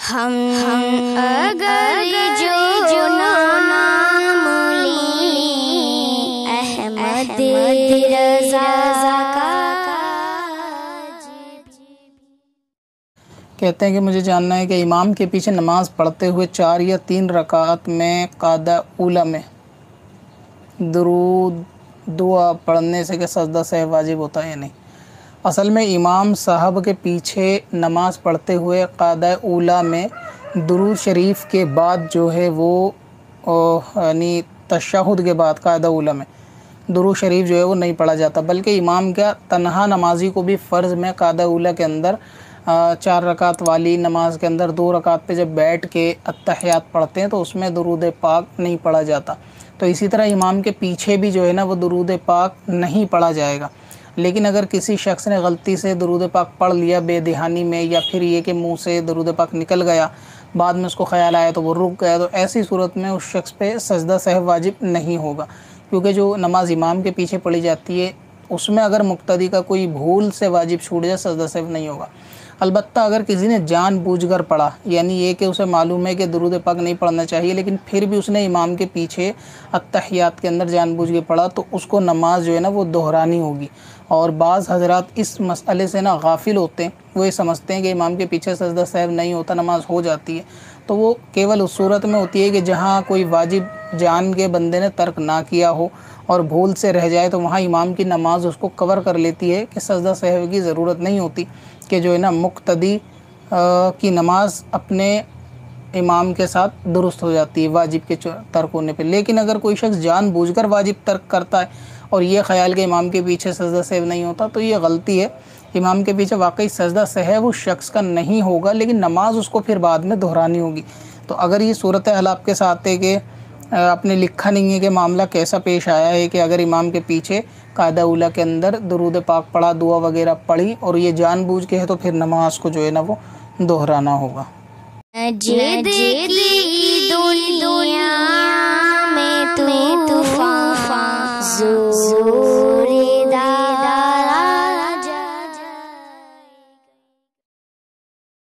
ہم اگر جو نام لیں احمد رضا کا۔ کہتے ہیں کہ مجھے جاننا ہے کہ امام کے پیچھے نماز پڑھتے ہوئے 4 یا 3 رکعات میں قاعدہ اولیٰ میں درود دعا پڑھنے سے کہ سجدہ سہو واجب ہوتا ہے یا نہیں۔ اصل میں امام صاحب کے پیچھے نماز پڑھتے ہوئے قاعدہ اولیٰ میں درود شریف کے بعد جو ہے وہ یعنی تشہد کے بعد قاعدہ اولیٰ میں درود شریف جو ہے وہ نہیں پڑھا جاتا، بلکہ امام کا تنہا نمازی کو بھی فرض میں قاعدہ اولیٰ کے اندر 4 رکعت والی نماز کے اندر 2 رکعت پہ جب بیٹھ کے اتحیات پڑھتے ہیں تو اس میں درود پاک نہیں پڑھا جاتا۔ تو اسی طرح امام کے پیچھے بھی جو ہے نا وہ درود پاک نہیں پڑھا جائے گا۔ لیکن اگر کسی شخص نے غلطی سے درود پاک پڑھ لیا بے دہانی میں، یا پھر یہ کہ منہ سے درود پاک نکل گیا، بعد میں اس کو خیال آیا تو وہ رک گیا، تو ایسی صورت میں اس شخص پہ سجدہ سہو واجب نہیں ہوگا، کیونکہ جو نماز امام کے پیچھے پڑھی جاتی ہے اس میں اگر مقتدی کا کوئی بھول سے واجب چھوٹ جائے سجدہ سہو نہیں ہوگا۔ البتہ اگر کسی نے جان بوجھ کر پڑھا، یعنی یہ کہ اسے معلوم ہے کہ درود پاک نہیں پڑھنا چاہیے لیکن پھر بھی اس نے امام کے پیچھے اتحیات کے اندر جان بوجھ کے پڑھا، تو اس کو نماز جو ہے نا وہ دہرانی ہوگی۔ اور بعض حضرات اس مسئلے سے نا غافل ہوتے ہیں، وہ یہ سمجھتے ہیں کہ امام کے پیچھے سجدہ سہو نہیں ہوتا، نماز ہو جاتی ہے، تو وہ کیول اس صورت میں ہوتی ہے کہ جہاں کوئی واجب جان کے بندے نے ترک نہ کیا ہو اور بھول سے رہ جائے، تو وہاں امام کی نماز اس کو کور کر لیتی ہے کہ سجدہ سہو کی ضرورت نہیں ہوتی، کہ جو ہے نا مقتدی کی نماز اپنے امام کے ساتھ درست ہو جاتی ہے واجب کے ترک ہونے پہ۔ لیکن اگر کوئی شخص جان بوجھ کر واجب ترک کرتا ہے اور یہ خیال کہ امام کے پیچھے سجدہ سہو نہیں ہوتا، تو یہ غلطی ہے۔ امام کے پیچھے واقعی سجدہ سہو اس شخص کا نہیں ہوگا، لیکن نماز اس کو پھر بعد میں دہرانی ہوگی۔ تو اگر یہ صورتحال آپ کے ساتھ ہے کہ آپ نے لکھا نہیں ہے کہ معاملہ کیسا پیش آیا ہے، کہ اگر امام کے پیچھے قاعدہ اولیٰ کے اندر درود پاک پڑھا، دعا وغیرہ پڑھی اور یہ جان بوجھ کے ہے، تو پھر نماز کو جو ہے نا وہ دہرانا ہوگا۔ مجید کی دنیا